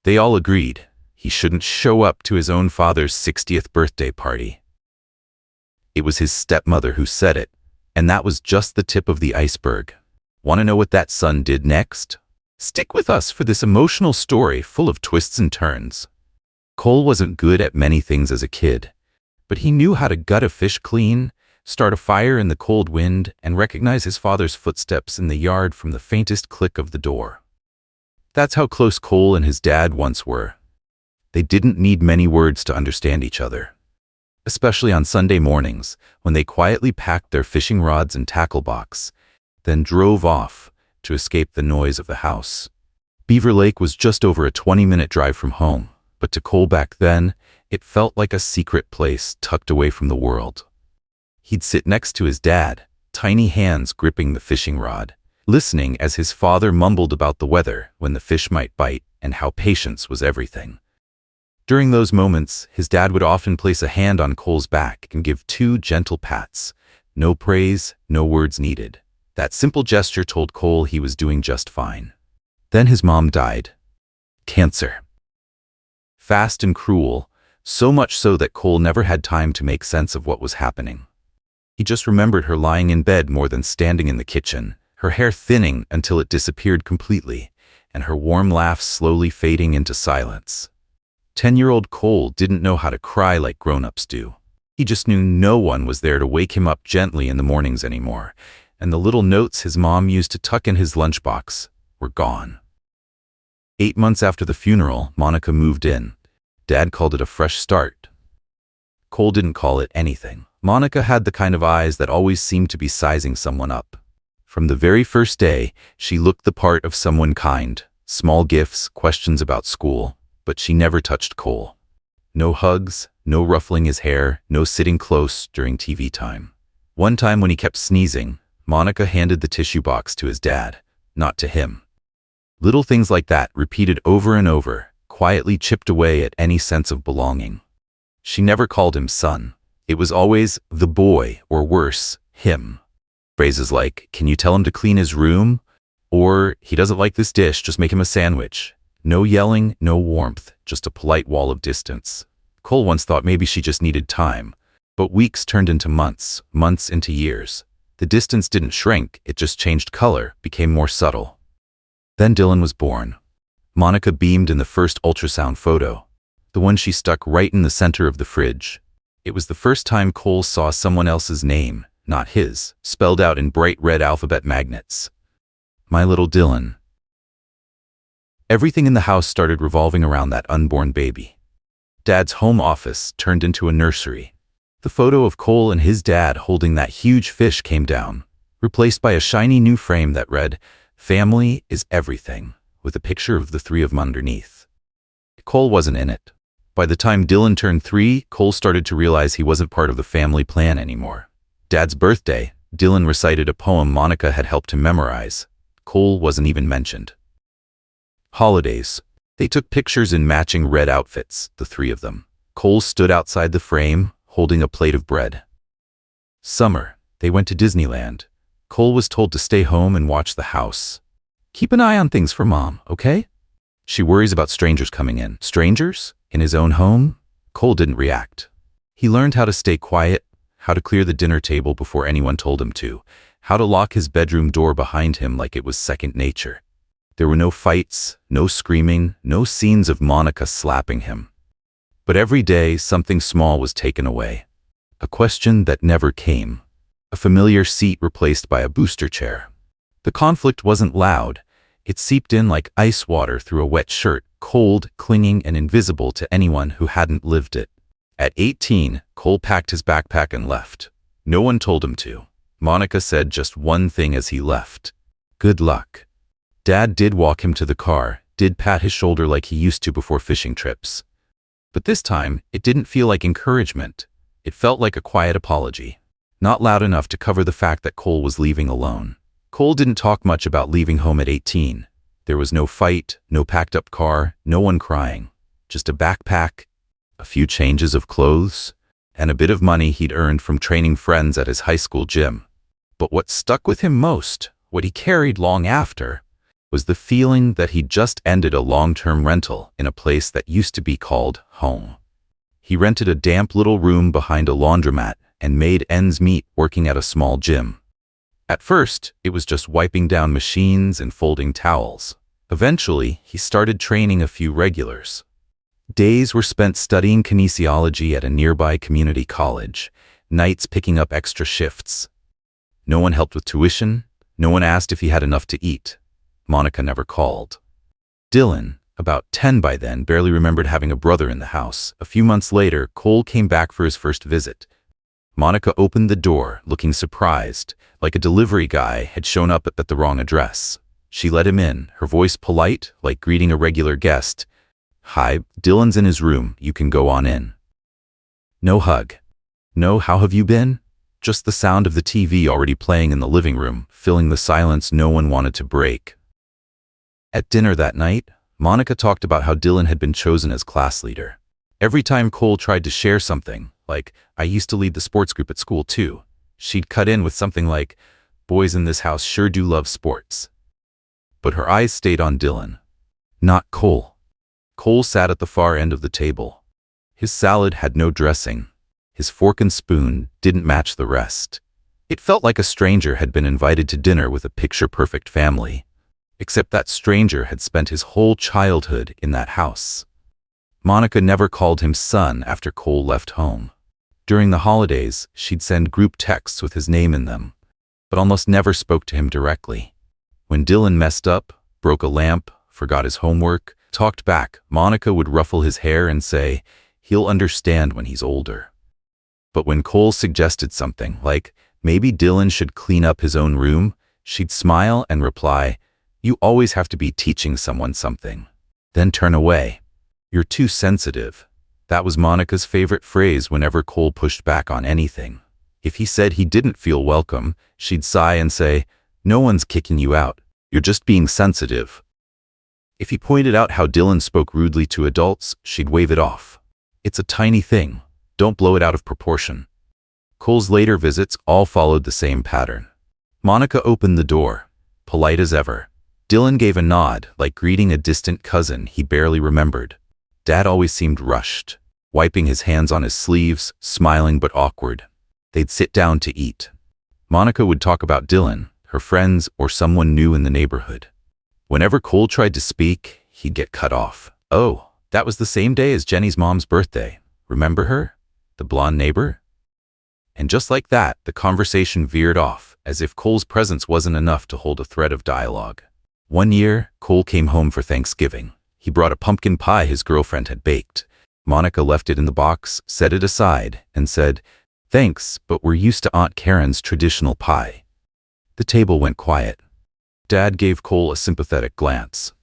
They all agreed he shouldn't show up to his own father's 60th birthday party. It was his stepmother who said it, and that was just the tip of the iceberg. Want to know what that son did next? Stick with us for this emotional story full of twists and turns. Cole wasn't good at many things as a kid, but he knew how to gut a fish clean, start a fire in the cold wind, and recognize his father's footsteps in the yard from the faintest click of the door. That's how close Cole and his dad once were. They didn't need many words to understand each other, especially on Sunday mornings when they quietly packed their fishing rods and tackle box, then drove off to escape the noise of the house. Beaver Lake was just over a 20-minute drive from home, but to Cole back then, it felt like a secret place tucked away from the world. He'd sit next to his dad, tiny hands gripping the fishing rod, listening as his father mumbled about the weather, when the fish might bite, and how patience was everything. During those moments, his dad would often place a hand on Cole's back and give 2 gentle pats. No praise, no words needed. That simple gesture told Cole he was doing just fine. Then his mom died. Cancer. Fast and cruel, so much so that Cole never had time to make sense of what was happening. He just remembered her lying in bed more than standing in the kitchen, her hair thinning until it disappeared completely, and her warm laugh slowly fading into silence. 10-year-old Cole didn't know how to cry like grown-ups do. He just knew no one was there to wake him up gently in the mornings anymore, and the little notes his mom used to tuck in his lunchbox were gone. 8 months after the funeral, Monica moved in. Dad called it a fresh start. Cole didn't call it anything. Monica had the kind of eyes that always seemed to be sizing someone up. From the very first day, she looked the part of someone kind. Small gifts, questions about school, but she never touched Cole. No hugs, no ruffling his hair, no sitting close during TV time. One time when he kept sneezing, Monica handed the tissue box to his dad, not to him. Little things like that, repeated over and over, quietly chipped away at any sense of belonging. She never called him son. It was always the boy, or worse, him. Phrases like, "Can you tell him to clean his room?" Or, "He doesn't like this dish, just make him a sandwich." No yelling, no warmth, just a polite wall of distance. Cole once thought maybe she just needed time, but weeks turned into months, months into years. The distance didn't shrink, it just changed color, became more subtle. Then Dylan was born. Monica beamed in the first ultrasound photo, the one she stuck right in the center of the fridge. It was the first time Cole saw someone else's name, not his, spelled out in bright red alphabet magnets. My little Dylan. Everything in the house started revolving around that unborn baby. Dad's home office turned into a nursery. The photo of Cole and his dad holding that huge fish came down, replaced by a shiny new frame that read, "Family is everything," with a picture of the 3 of them underneath. Cole wasn't in it. By the time Dylan turned 3, Cole started to realize he wasn't part of the family plan anymore. Dad's birthday, Dylan recited a poem Monica had helped him memorize. Cole wasn't even mentioned. Holidays. They took pictures in matching red outfits, the 3 of them. Cole stood outside the frame, holding a plate of bread. Summer. They went to Disneyland. Cole was told to stay home and watch the house. "Keep an eye on things for Mom, okay? She worries about strangers coming in." Strangers? In his own home? Cole didn't react. He learned how to stay quiet, how to clear the dinner table before anyone told him to, how to lock his bedroom door behind him like it was second nature. There were no fights, no screaming, no scenes of Monica slapping him. But every day, something small was taken away. A question that never came. A familiar seat replaced by a booster chair. The conflict wasn't loud. It seeped in like ice water through a wet shirt, cold, clinging, and invisible to anyone who hadn't lived it. At 18, Cole packed his backpack and left. No one told him to. Monica said just one thing as he left. "Good luck." Dad did walk him to the car, did pat his shoulder like he used to before fishing trips. But this time, it didn't feel like encouragement. It felt like a quiet apology. Not loud enough to cover the fact that Cole was leaving alone. Cole didn't talk much about leaving home at 18. There was no fight, no packed-up car, no one crying. Just a backpack, a few changes of clothes, and a bit of money he'd earned from training friends at his high school gym. But what stuck with him most, what he carried long after, was the feeling that he'd just ended a long-term rental in a place that used to be called home. He rented a damp little room behind a laundromat and made ends meet working at a small gym. At first, it was just wiping down machines and folding towels. Eventually, he started training a few regulars. Days were spent studying kinesiology at a nearby community college, nights picking up extra shifts. No one helped with tuition, no one asked if he had enough to eat. Monica never called. Dylan, about 10 by then, barely remembered having a brother in the house. A few months later, Cole came back for his first visit. Monica opened the door, looking surprised, like a delivery guy had shown up at the wrong address. She let him in, her voice polite, like greeting a regular guest. "Hi, Dylan's in his room, you can go on in." No hug. No "how have you been?" Just the sound of the TV already playing in the living room, filling the silence no one wanted to break. At dinner that night, Monica talked about how Dylan had been chosen as class leader. Every time Cole tried to share something, like, "I used to lead the sports group at school too," she'd cut in with something like, "Boys in this house sure do love sports." But her eyes stayed on Dylan, not Cole. Cole sat at the far end of the table. His salad had no dressing. His fork and spoon didn't match the rest. It felt like a stranger had been invited to dinner with a picture-perfect family. Except that stranger had spent his whole childhood in that house. Monica never called him son after Cole left home. During the holidays, she'd send group texts with his name in them, but almost never spoke to him directly. When Dylan messed up, broke a lamp, forgot his homework, talked back, Monica would ruffle his hair and say, "He'll understand when he's older." But when Cole suggested something, like maybe Dylan should clean up his own room, she'd smile and reply, "You always have to be teaching someone something." Then turn away. "You're too sensitive." That was Monica's favorite phrase whenever Cole pushed back on anything. If he said he didn't feel welcome, she'd sigh and say, "No one's kicking you out. You're just being sensitive." If he pointed out how Dylan spoke rudely to adults, she'd wave it off. "It's a tiny thing. Don't blow it out of proportion." Cole's later visits all followed the same pattern. Monica opened the door, polite as ever. Dylan gave a nod, like greeting a distant cousin he barely remembered. Dad always seemed rushed, wiping his hands on his sleeves, smiling but awkward. They'd sit down to eat. Monica would talk about Dylan, her friends, or someone new in the neighborhood. Whenever Cole tried to speak, he'd get cut off. "Oh, that was the same day as Jenny's mom's birthday. Remember her? The blonde neighbor?" And just like that, the conversation veered off, as if Cole's presence wasn't enough to hold a thread of dialogue. One year, Cole came home for Thanksgiving. He brought a pumpkin pie his girlfriend had baked. Monica left it in the box, set it aside, and said, "Thanks, but we're used to Aunt Karen's traditional pie." The table went quiet. Dad gave Cole a sympathetic glance.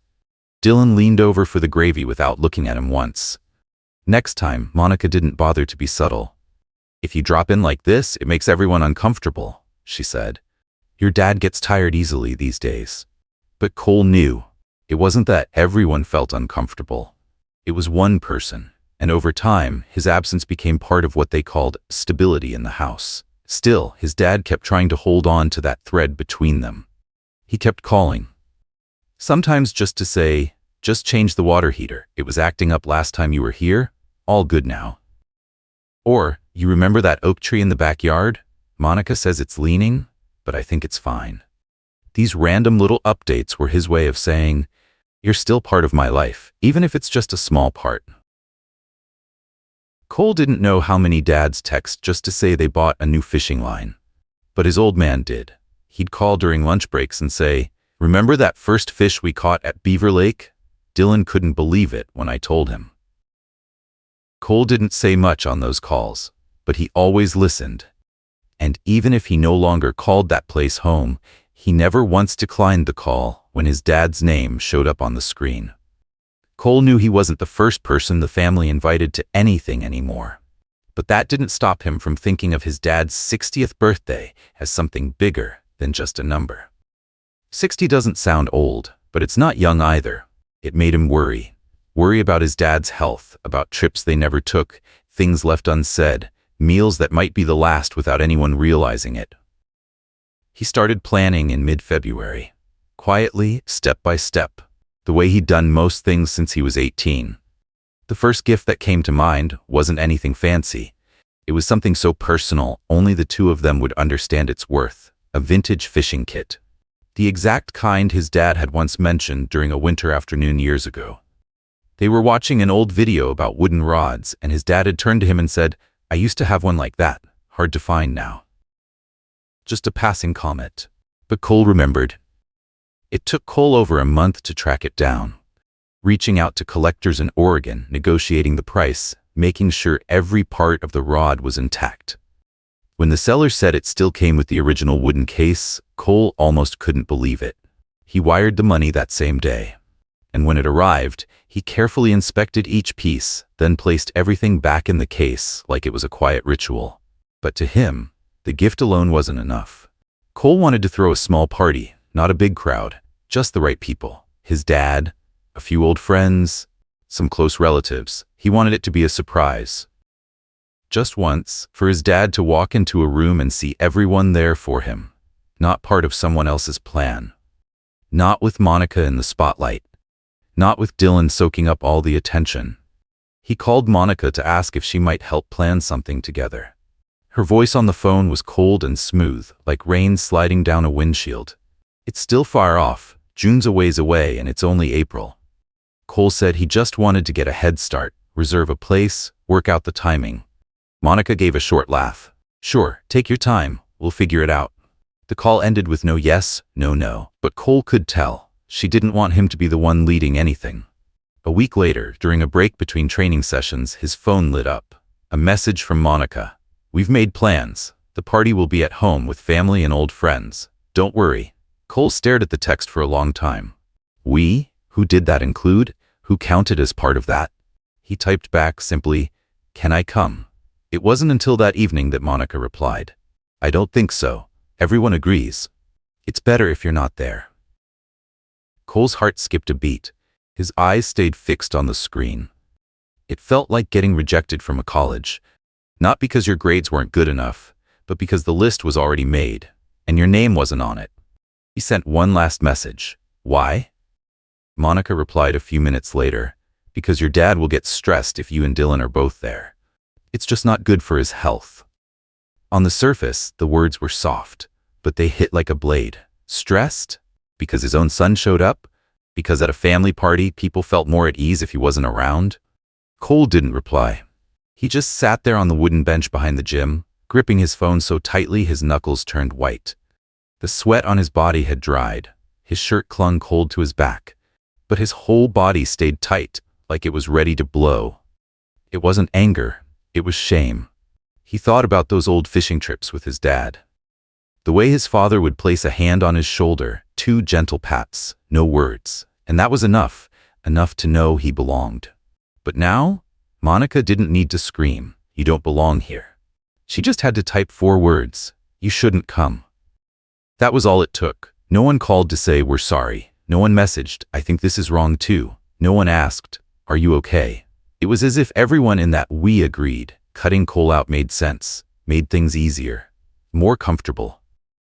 Dylan leaned over for the gravy without looking at him once. Next time, Monica didn't bother to be subtle. "If you drop in like this, it makes everyone uncomfortable," she said. "Your dad gets tired easily these days." But Cole knew. It wasn't that everyone felt uncomfortable. It was one person, and over time, his absence became part of what they called stability in the house. Still, his dad kept trying to hold on to that thread between them. He kept calling. Sometimes just to say, "Just change the water heater. It was acting up last time you were here. All good now." Or, "You remember that oak tree in the backyard? Monica says it's leaning, but I think it's fine." These random little updates were his way of saying, "You're still part of my life, even if it's just a small part." Cole didn't know how many dads text just to say they bought a new fishing line. But his old man did. He'd call during lunch breaks and say, "Remember that first fish we caught at Beaver Lake? Dylan couldn't believe it when I told him." Cole didn't say much on those calls, but he always listened. And even if he no longer called that place home, he never once declined the call when his dad's name showed up on the screen. Cole knew he wasn't the first person the family invited to anything anymore. But that didn't stop him from thinking of his dad's 60th birthday as something bigger than just a number. 60 doesn't sound old, but it's not young either. It made him worry. Worry about his dad's health, about trips they never took, things left unsaid, meals that might be the last without anyone realizing it. He started planning in mid-February. quietly, step by step, the way he'd done most things since he was 18. The first gift that came to mind wasn't anything fancy. It was something so personal, only the two of them would understand its worth: a vintage fishing kit. The exact kind his dad had once mentioned during a winter afternoon years ago. They were watching an old video about wooden rods, and his dad had turned to him and said, "I used to have one like that. Hard to find now." Just a passing comment. But Cole remembered. It took Cole over a month to track it down, reaching out to collectors in Oregon, negotiating the price, making sure every part of the rod was intact. When the seller said it still came with the original wooden case, Cole almost couldn't believe it. He wired the money that same day. And when it arrived, he carefully inspected each piece, then placed everything back in the case like it was a quiet ritual. But to him, the gift alone wasn't enough. Cole wanted to throw a small party, not a big crowd, just the right people. His dad, a few old friends, some close relatives. He wanted it to be a surprise. Just once, for his dad to walk into a room and see everyone there for him, not part of someone else's plan. Not with Monica in the spotlight. Not with Dylan soaking up all the attention. He called Monica to ask if she might help plan something together. Her voice on the phone was cold and smooth, like rain sliding down a windshield. "It's still far off. June's a ways away and it's only April." Cole said he just wanted to get a head start, reserve a place, work out the timing. Monica gave a short laugh. "Sure, take your time. We'll figure it out." The call ended with no yes, no no, but Cole could tell. She didn't want him to be the one leading anything. A week later, during a break between training sessions, his phone lit up. A message from Monica. "We've made plans. The party will be at home with family and old friends. Don't worry." Cole stared at the text for a long time. "We? Who did that include? Who counted as part of that?" He typed back simply, "Can I come?" It wasn't until that evening that Monica replied, "I don't think so. Everyone agrees. It's better if you're not there." Cole's heart skipped a beat. His eyes stayed fixed on the screen. It felt like getting rejected from a college. Not because your grades weren't good enough, but because the list was already made, and your name wasn't on it. He sent one last message. "Why?" Monica replied a few minutes later, "Because your dad will get stressed if you and Dylan are both there. It's just not good for his health." On the surface, the words were soft, but they hit like a blade. Stressed? Because his own son showed up? Because at a family party, people felt more at ease if he wasn't around? Cole didn't reply. He just sat there on the wooden bench behind the gym, gripping his phone so tightly his knuckles turned white. The sweat on his body had dried. His shirt clung cold to his back. But his whole body stayed tight, like it was ready to blow. It wasn't anger. It was shame. He thought about those old fishing trips with his dad. The way his father would place a hand on his shoulder, 2 gentle pats, no words, and that was enough to know he belonged. But now, Monica didn't need to scream, "You don't belong here." She just had to type 4 words, "You shouldn't come." That was all it took. No one called to say, "We're sorry." No one messaged, "I think this is wrong too." No one asked, "Are you okay?" It was as if everyone in that "we" agreed. Cutting Cole out made sense, made things easier, more comfortable.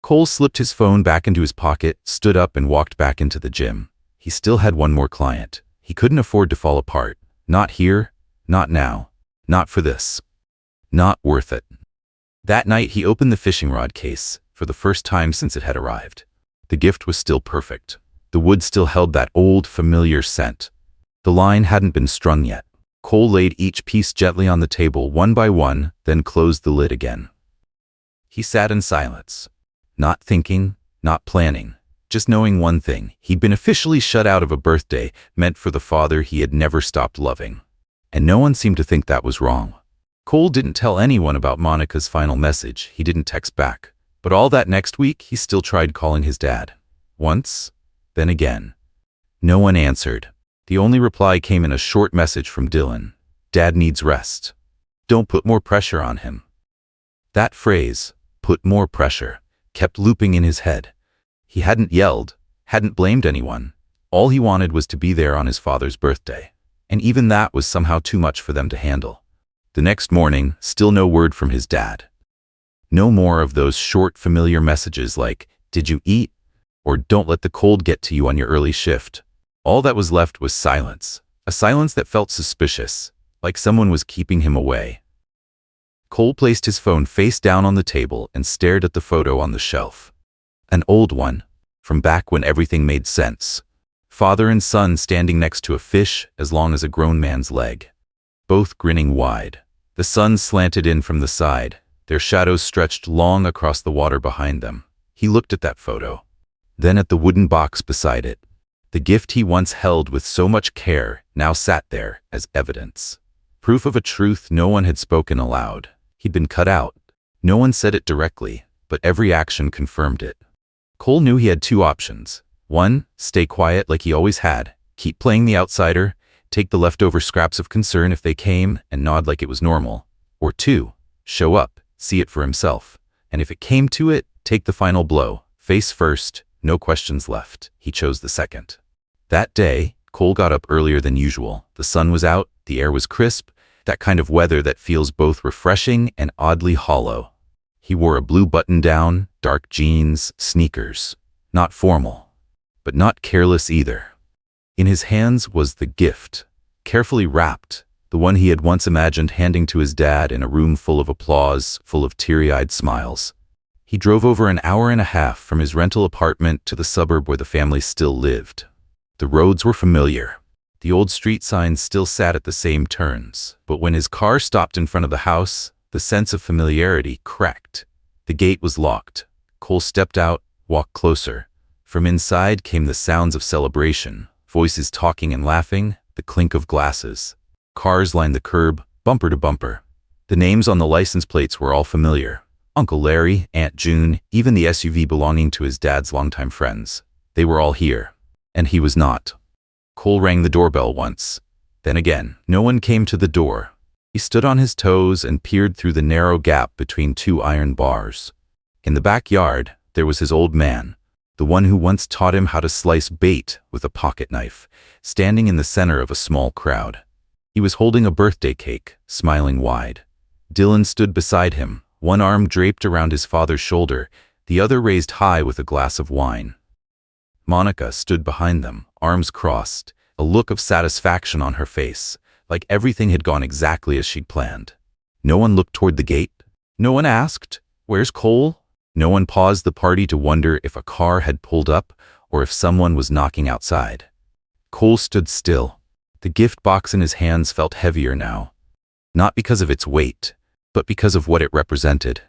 Cole slipped his phone back into his pocket, stood up and walked back into the gym. He still had one more client. He couldn't afford to fall apart. Not here, not now, not for this. Not worth it. That night he opened the fishing rod case, for the first time since it had arrived. The gift was still perfect. The wood still held that old, familiar scent. The line hadn't been strung yet. Cole laid each piece gently on the table one by one, then closed the lid again. He sat in silence. Not thinking, not planning, just knowing one thing. He'd been officially shut out of a birthday meant for the father he had never stopped loving. And no one seemed to think that was wrong. Cole didn't tell anyone about Monica's final message. He didn't text back. But all that next week, he still tried calling his dad. Once, then again. No one answered. The only reply came in a short message from Dylan. "Dad needs rest. Don't put more pressure on him." That phrase, "put more pressure," kept looping in his head. He hadn't yelled, hadn't blamed anyone. All he wanted was to be there on his father's birthday. And even that was somehow too much for them to handle. The next morning, still no word from his dad. No more of those short, familiar messages like, "Did you eat?" or don't let the cold get to you on your early shift. All that was left was silence, a silence that felt suspicious, like someone was keeping him away. Cole placed his phone face down on the table and stared at the photo on the shelf. An old one, from back when everything made sense. Father and son standing next to a fish as long as a grown man's leg. Both grinning wide. The sun slanted in from the side, their shadows stretched long across the water behind them. He looked at that photo, then at the wooden box beside it. The gift he once held with so much care now sat there as evidence. Proof of a truth no one had spoken aloud. He'd been cut out. No one said it directly, but every action confirmed it. Cole knew he had two options. One, stay quiet like he always had, keep playing the outsider, take the leftover scraps of concern if they came, and nod like it was normal. Or two, show up, see it for himself, and if it came to it, take the final blow, face first, no questions left. He chose the second. That day, Cole got up earlier than usual. The sun was out, the air was crisp, that kind of weather that feels both refreshing and oddly hollow. He wore a blue button-down, dark jeans, sneakers. Not formal, but not careless either. In his hands was the gift, carefully wrapped, the one he had once imagined handing to his dad in a room full of applause, full of teary-eyed smiles. He drove over an hour and a half from his rental apartment to the suburb where the family still lived. The roads were familiar. The old street signs still sat at the same turns, but when his car stopped in front of the house, the sense of familiarity cracked. The gate was locked. Cole stepped out, walked closer. From inside came the sounds of celebration, voices talking and laughing, the clink of glasses. Cars lined the curb, bumper to bumper. The names on the license plates were all familiar. Uncle Larry, Aunt June, even the SUV belonging to his dad's longtime friends. They were all here, and he was not. Cole rang the doorbell once. Then again, no one came to the door. He stood on his toes and peered through the narrow gap between two iron bars. In the backyard, there was his old man, the one who once taught him how to slice bait with a pocket knife, standing in the center of a small crowd. He was holding a birthday cake, smiling wide. Dylan stood beside him, one arm draped around his father's shoulder, the other raised high with a glass of wine. Monica stood behind them, arms crossed, a look of satisfaction on her face, like everything had gone exactly as she'd planned. No one looked toward the gate. No one asked, "Where's Cole?" No one paused the party to wonder if a car had pulled up or if someone was knocking outside. Cole stood still. The gift box in his hands felt heavier now. Not because of its weight, but because of what it represented.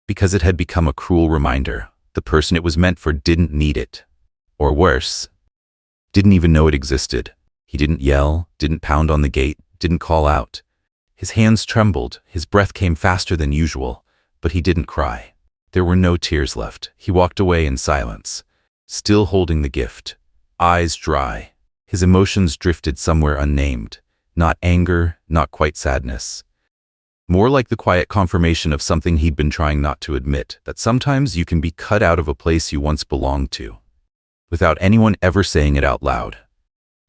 Because it had become a cruel reminder. The person it was meant for didn't need it. Or worse, didn't even know it existed. He didn't yell, didn't pound on the gate, didn't call out. His hands trembled, his breath came faster than usual, but he didn't cry. There were no tears left. He walked away in silence, still holding the gift, eyes dry. His emotions drifted somewhere unnamed, not anger, not quite sadness. More like the quiet confirmation of something he'd been trying not to admit, that sometimes you can be cut out of a place you once belonged to, without anyone ever saying it out loud.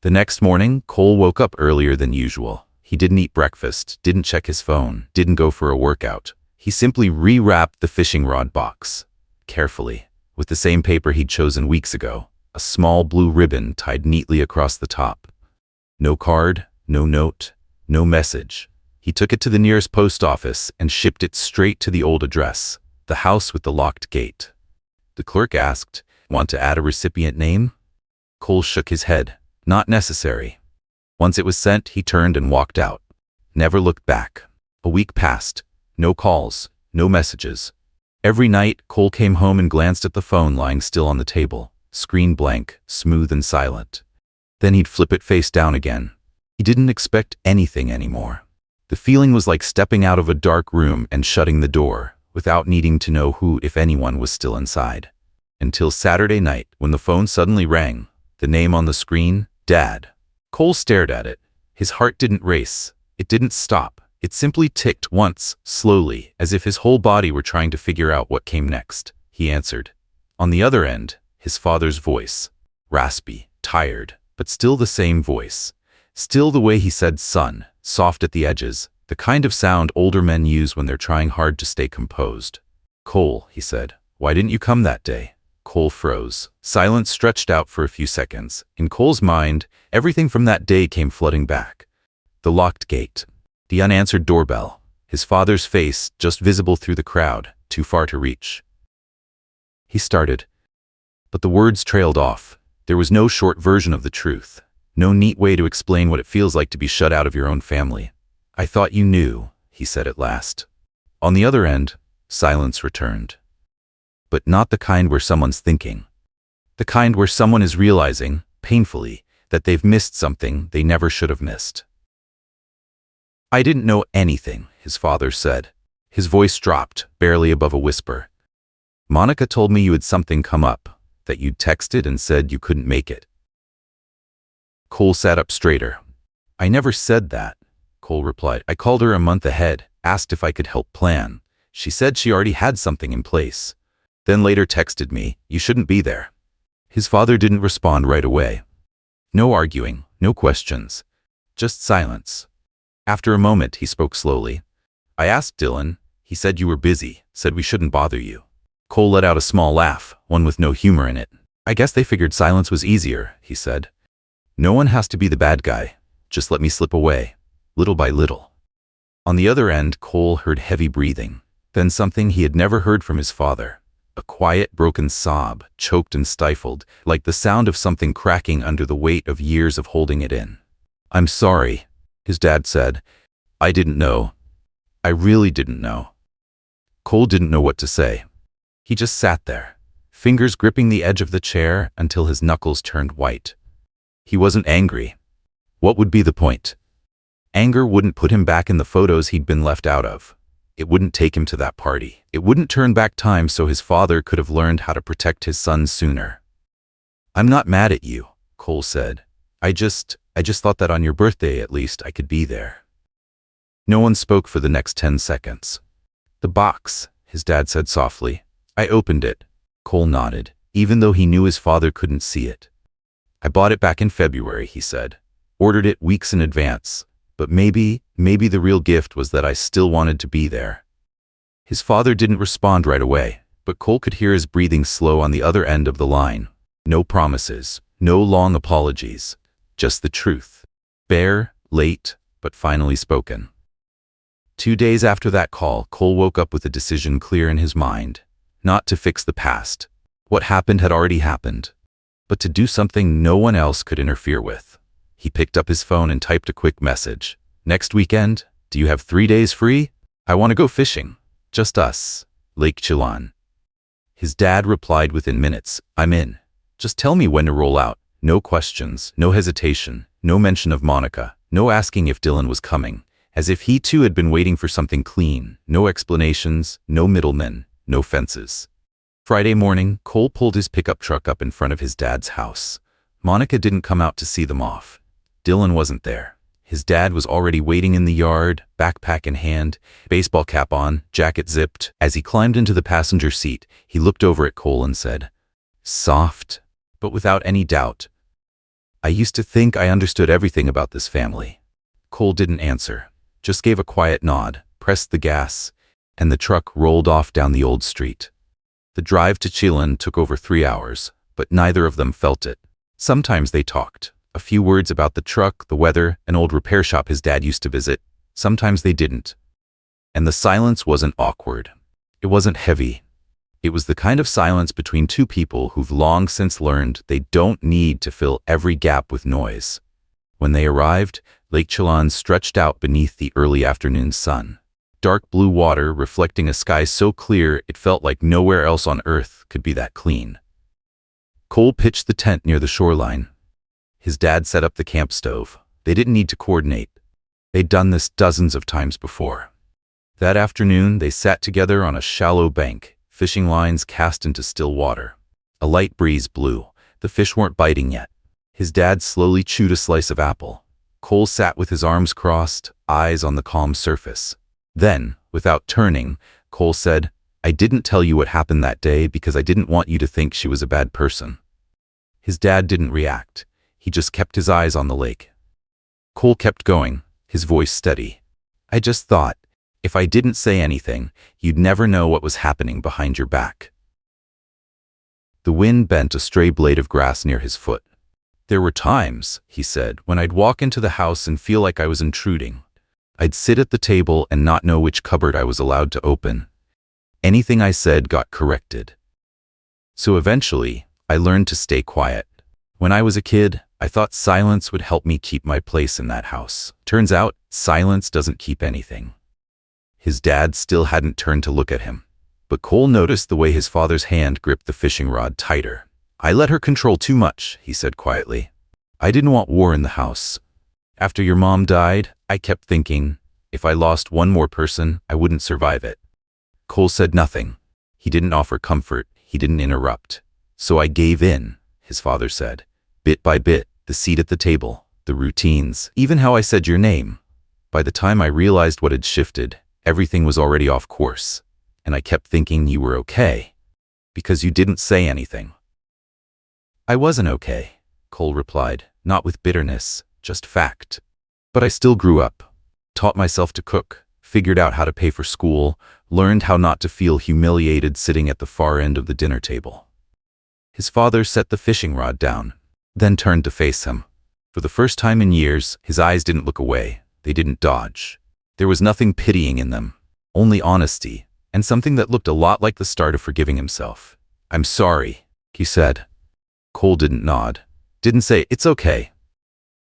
The next morning, Cole woke up earlier than usual. He didn't eat breakfast, didn't check his phone, didn't go for a workout. He simply rewrapped the fishing rod box, carefully, with the same paper he'd chosen weeks ago, a small blue ribbon tied neatly across the top. No card, no note, no message. He took it to the nearest post office and shipped it straight to the old address, the house with the locked gate. The clerk asked, "Want to add a recipient name?" Cole shook his head. Not necessary. Once it was sent, he turned and walked out. Never looked back. A week passed. No calls, no messages. Every night, Cole came home and glanced at the phone lying still on the table, screen blank, smooth and silent. Then he'd flip it face down again. He didn't expect anything anymore. The feeling was like stepping out of a dark room and shutting the door, without needing to know who, if anyone, was still inside. Until Saturday night, when the phone suddenly rang. The name on the screen, Dad. Cole stared at it. His heart didn't race. It didn't stop. It simply ticked once, slowly, as if his whole body were trying to figure out what came next. He answered. On the other end, his father's voice. Raspy, tired, but still the same voice. Still the way he said son, soft at the edges, the kind of sound older men use when they're trying hard to stay composed. "Cole," he said, "why didn't you come that day?" Cole froze. Silence stretched out for a few seconds. In Cole's mind, everything from that day came flooding back. The locked gate. The unanswered doorbell. His father's face, just visible through the crowd, too far to reach. He started. But the words trailed off. There was no short version of the truth. No neat way to explain what it feels like to be shut out of your own family. "I thought you knew," he said at last. On the other end, silence returned. But not the kind where someone's thinking. The kind where someone is realizing, painfully, that they've missed something they never should have missed. "I didn't know anything," his father said. His voice dropped, barely above a whisper. "Monica told me you had something come up, that you'd texted and said you couldn't make it." Cole sat up straighter. "I never said that," Cole replied. "I called her a month ahead, asked if I could help plan. She said she already had something in place. Then later texted me, 'You shouldn't be there.'" His father didn't respond right away. No arguing, no questions. Just silence. After a moment, he spoke slowly. "I asked Dylan. He said you were busy, said we shouldn't bother you." Cole let out a small laugh, one with no humor in it. "I guess they figured silence was easier," he said. "No one has to be the bad guy. Just let me slip away, little by little." On the other end, Cole heard heavy breathing, then something he had never heard from his father. A quiet, broken sob, choked and stifled, like the sound of something cracking under the weight of years of holding it in. "I'm sorry," his dad said. "I didn't know. I really didn't know." Cole didn't know what to say. He just sat there, fingers gripping the edge of the chair until his knuckles turned white. He wasn't angry. What would be the point? Anger wouldn't put him back in the photos he'd been left out of. It wouldn't take him to that party. It wouldn't turn back time so his father could have learned how to protect his son sooner. "I'm not mad at you," Cole said. I just thought that on your birthday at least I could be there." No one spoke for the next 10 seconds. "The box," his dad said softly. "I opened it." Cole nodded, even though he knew his father couldn't see it. "I bought it back in February," he said. "Ordered it weeks in advance. But maybe the real gift was that I still wanted to be there." His father didn't respond right away, but Cole could hear his breathing slow on the other end of the line. No promises, no long apologies, just the truth. Bare, late, but finally spoken. 2 days after that call, Cole woke up with a decision clear in his mind. Not to fix the past. What happened had already happened. But to do something no one else could interfere with. He picked up his phone and typed a quick message. "Next weekend, do you have 3 days free? I want to go fishing. Just us. Lake Chelan." His dad replied within minutes, "I'm in. Just tell me when to roll out. No questions, no hesitation, no mention of Monica, no asking if Dylan was coming. As if he too had been waiting for something clean. No explanations, no middlemen, no fences." Friday morning, Cole pulled his pickup truck up in front of his dad's house. Monica didn't come out to see them off. Dylan wasn't there. His dad was already waiting in the yard, backpack in hand, baseball cap on, jacket zipped. As he climbed into the passenger seat, he looked over at Cole and said, soft, but without any doubt, "I used to think I understood everything about this family." Cole didn't answer, just gave a quiet nod, pressed the gas, and the truck rolled off down the old street. The drive to Chelan took over 3 hours, but neither of them felt it. Sometimes they talked. A few words about the truck, the weather, an old repair shop his dad used to visit. Sometimes they didn't. And the silence wasn't awkward. It wasn't heavy. It was the kind of silence between two people who've long since learned they don't need to fill every gap with noise. When they arrived, Lake Chelan stretched out beneath the early afternoon sun. Dark blue water reflecting a sky so clear it felt like nowhere else on earth could be that clean. Cole pitched the tent near the shoreline. His dad set up the camp stove. They didn't need to coordinate. They'd done this dozens of times before. That afternoon, they sat together on a shallow bank, fishing lines cast into still water. A light breeze blew. The fish weren't biting yet. His dad slowly chewed a slice of apple. Cole sat with his arms crossed, eyes on the calm surface. Then, without turning, Cole said, "I didn't tell you what happened that day because I didn't want you to think she was a bad person." His dad didn't react. He just kept his eyes on the lake. Cole kept going, his voice steady. "I just thought, if I didn't say anything, you'd never know what was happening behind your back." The wind bent a stray blade of grass near his foot. There were times, he said, when I'd walk into the house and feel like I was intruding. I'd sit at the table and not know which cupboard I was allowed to open. Anything I said got corrected. So eventually, I learned to stay quiet. When I was a kid, I thought silence would help me keep my place in that house. Turns out, silence doesn't keep anything. His dad still hadn't turned to look at him, but Cole noticed the way his father's hand gripped the fishing rod tighter. I let her control too much, he said quietly. I didn't want war in the house. After your mom died, I kept thinking, if I lost one more person, I wouldn't survive it. Cole said nothing. He didn't offer comfort. He didn't interrupt. So I gave in, his father said. Bit by bit, the seat at the table, the routines, even how I said your name. By the time I realized what had shifted, everything was already off course. And I kept thinking you were okay, because you didn't say anything. I wasn't okay, Cole replied, not with bitterness, just fact. But I still grew up, taught myself to cook, figured out how to pay for school, learned how not to feel humiliated sitting at the far end of the dinner table. His father set the fishing rod down, then turned to face him. For the first time in years, his eyes didn't look away. They didn't dodge. There was nothing pitying in them, only honesty, and something that looked a lot like the start of forgiving himself. I'm sorry, he said. Cole didn't nod, didn't say, it's okay.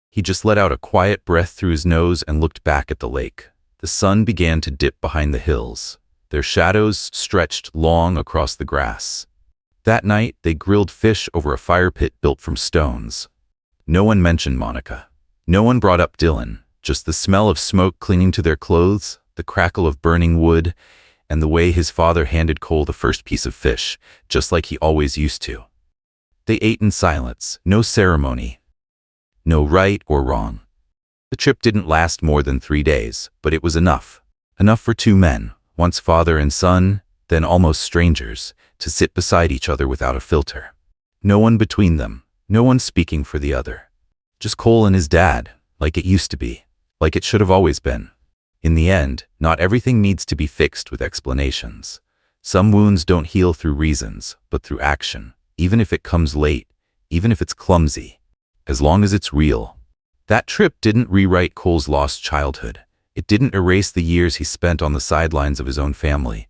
He just let out a quiet breath through his nose and looked back at the lake. The sun began to dip behind the hills. Their shadows stretched long across the grass. That night, they grilled fish over a fire pit built from stones. No one mentioned Monica. No one brought up Dylan, just the smell of smoke clinging to their clothes, the crackle of burning wood, and the way his father handed Cole the first piece of fish, just like he always used to. They ate in silence, no ceremony, no right or wrong. The trip didn't last more than 3 days, but it was enough. Enough for two men, once father and son, then almost strangers, to sit beside each other without a filter. No one between them, no one speaking for the other. Just Cole and his dad, like it used to be, like it should have always been. In the end, not everything needs to be fixed with explanations. Some wounds don't heal through reasons, but through action, even if it comes late, even if it's clumsy, as long as it's real. That trip didn't rewrite Cole's lost childhood. It didn't erase the years he spent on the sidelines of his own family.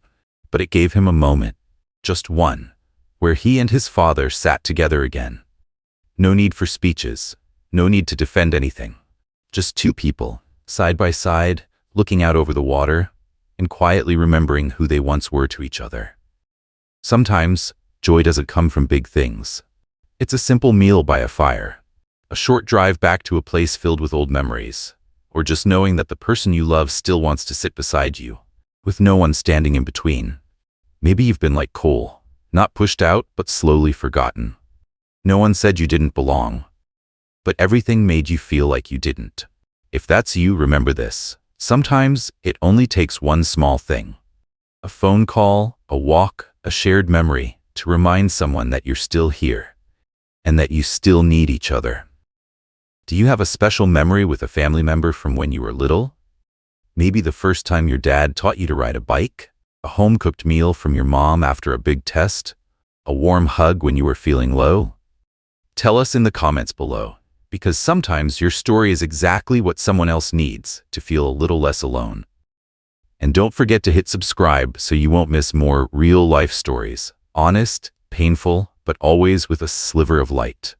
But it gave him a moment, just one, where he and his father sat together again. No need for speeches, no need to defend anything. Just two people, side by side, looking out over the water, and quietly remembering who they once were to each other. Sometimes, joy doesn't come from big things. It's a simple meal by a fire, a short drive back to a place filled with old memories, or just knowing that the person you love still wants to sit beside you, with no one standing in between. Maybe you've been like Cole, not pushed out, but slowly forgotten. No one said you didn't belong, but everything made you feel like you didn't. If that's you, remember this. Sometimes it only takes one small thing. A phone call, a walk, a shared memory to remind someone that you're still here and that you still need each other. Do you have a special memory with a family member from when you were little? Maybe the first time your dad taught you to ride a bike, a home-cooked meal from your mom after a big test, a warm hug when you were feeling low? Tell us in the comments below, because sometimes your story is exactly what someone else needs to feel a little less alone. And don't forget to hit subscribe so you won't miss more real-life stories, honest, painful, but always with a sliver of light.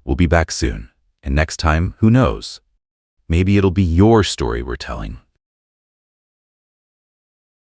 We'll be back soon. And next time, who knows? Maybe it'll be your story we're telling.